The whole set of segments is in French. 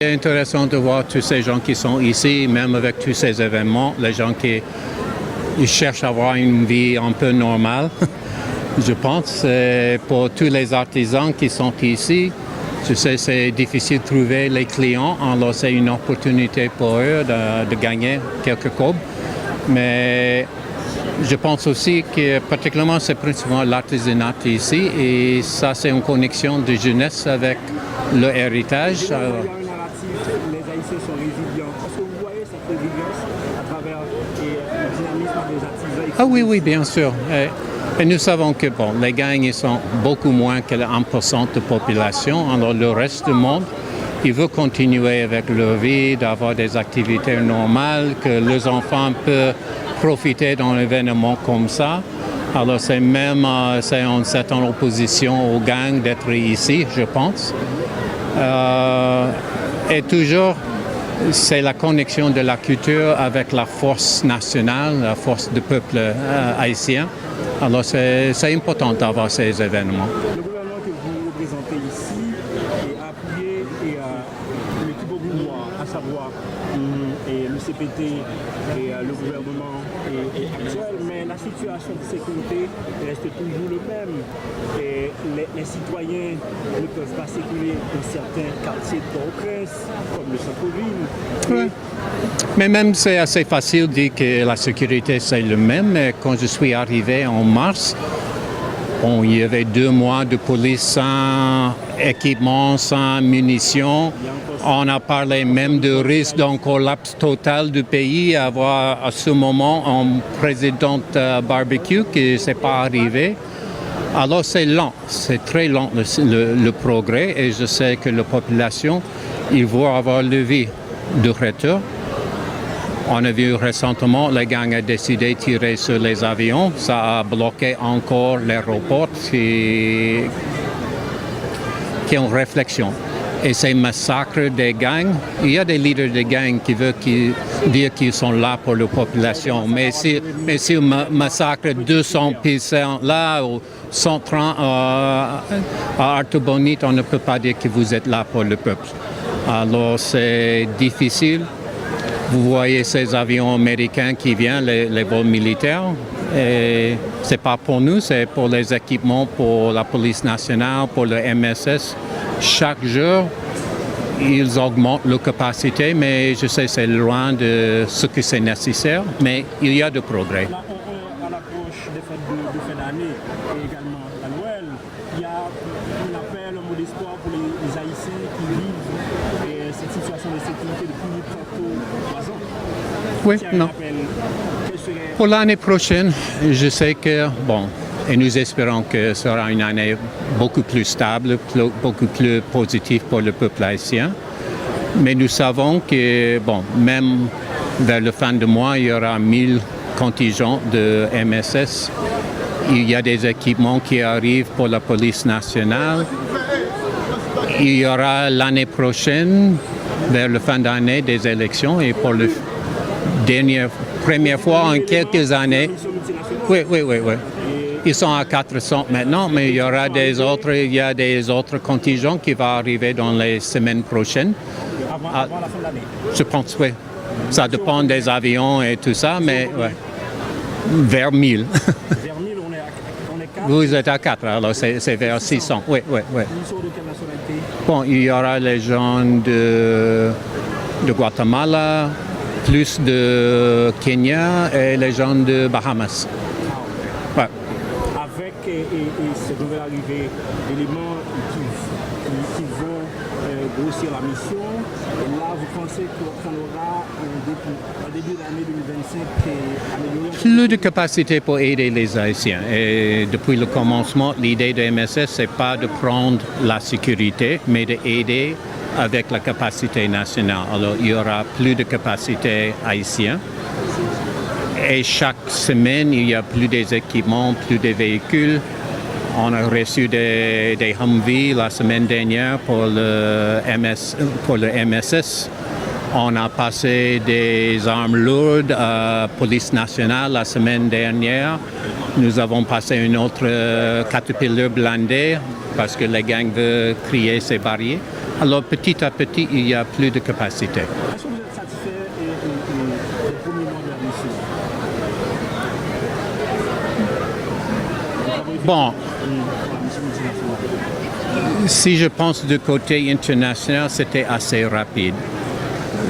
C'est intéressant de voir tous ces gens qui sont ici, même avec tous ces événements, les gens qui ils cherchent à avoir une vie un peu normale. Je pense pour tous les artisans qui sont ici, je sais c'est difficile de trouver les clients, alors c'est une opportunité pour eux de gagner quelques cobes. Mais je pense aussi que particulièrement c'est principalement l'artisanat ici et ça c'est une connexion de jeunesse avec le héritage. Les Haïtiens sont résilients. Est-ce que vous voyez cette résilience à travers le dynamisme des artisans? Ah oui, oui, bien sûr. Et nous savons que bon, les gangs ils sont beaucoup moins que 1% de population. Alors le reste du monde, il veut continuer avec leur vie, d'avoir des activités normales, que les enfants peuvent profiter d'un événement comme ça. Alors c'est une certaine opposition aux gangs d'être ici, je pense. Et toujours, c'est la connexion de la culture avec la force nationale, la force du peuple haïtien. Alors c'est important d'avoir ces événements. Le gouvernement que vous représentez ici est appuyé l'équipe au pouvoir, à savoir le CPT et le gouvernement actuel, mais la situation de sécurité reste toujours le même. Et les citoyens ne peuvent pas circuler dans certains quartiers de Port-au-Prince, comme le centre-ville. Ouais. Mais même c'est assez facile de dire que la sécurité c'est le même. Quand je suis arrivé en mars, bon, il y avait 2 mois de police sans équipement, sans munitions. On a parlé même de risque d'un collapse total du pays, avoir à ce moment un président barbecue qui ne s'est pas arrivé. Alors c'est lent, c'est très lent le progrès et je sais que la population, il veut avoir le vie de retour. On a vu récemment, les gangs ont décidé de tirer sur les avions. Ça a bloqué encore l'aéroport qui est en réflexion. Et ces massacres des gangs, il y a des leaders des gangs qui veulent dire qu'ils sont là pour la population. Mais si on massacre 200 personnes là ou 130 à Artibonite, on ne peut pas dire que vous êtes là pour le peuple. Alors c'est difficile. Vous voyez ces avions américains qui viennent, les vols militaires. Et ce n'est pas pour nous, c'est pour les équipements, pour la police nationale, pour le MSS. Chaque jour, ils augmentent leur capacité, mais je sais que c'est loin de ce que c'est nécessaire, mais il y a de progrès. Là, à l'approche des fêtes de fin d'année et également à Noël, il y a un appel, un mot d'espoir pour les Haïtiens qui vivent cette situation de sécurité depuis bientôt 3 ans. Oui, non. Pour l'année prochaine, je sais que, bon, et nous espérons que ce sera une année beaucoup plus stable, beaucoup plus positive pour le peuple haïtien. Mais nous savons que, bon, même vers la fin du mois, il y aura 1000 contingents de MSS. Il y a des équipements qui arrivent pour la police nationale. Il y aura l'année prochaine, vers la fin d'année, des élections et pour la première fois en quelques années. Oui. Ils sont à 400 maintenant, mais il y a des autres contingents qui vont arriver dans les semaines prochaines. Avant la fin de l'année. Je pense, oui. Ça dépend des avions et tout ça, mais ouais. Vers 1000. Vers 1000, on est 4. Vous êtes à 4, alors c'est vers 600. Oui. Ils sont de quelle nationalité? Bon, il y aura les gens de Guatemala, plus de Kenya et les gens de Bahamas. Ouais. Avec cette nouvelle arrivée d'éléments qui vont grossir la mission, et là vous pensez qu'on aura un début d'année 2025 amélioré? Plus de capacité pour aider les Haïtiens. Et depuis le commencement, l'idée de MSS, ce n'est pas de prendre la sécurité, mais d'aider avec la capacité nationale. Alors, il y aura plus de capacité haïtienne. Et chaque semaine, il y a plus des équipements, plus de véhicules. On a reçu des Humvee la semaine dernière pour le MSS. On a passé des armes lourdes à la police nationale la semaine dernière. Nous avons passé une autre Caterpillar blindée parce que les gangs veulent créer ces barrières. Alors petit à petit, il y a plus de capacité. Est-ce que vous êtes satisfait des premiers mois de la mission? Bon, La mission multinationale. si je pense du côté international, c'était assez rapide.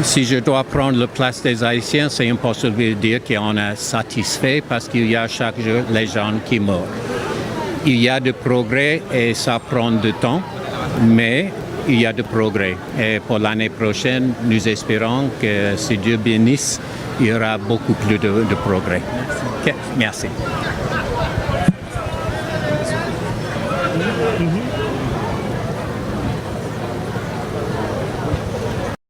Si je dois prendre la place des Haïtiens, c'est impossible de dire qu'on est satisfait parce qu'il y a chaque jour les gens qui meurent. Il y a de progrès et ça prend du temps, mais il y a de progrès. Et pour l'année prochaine, nous espérons que si Dieu bénisse, il y aura beaucoup plus de progrès. Merci. Mhm.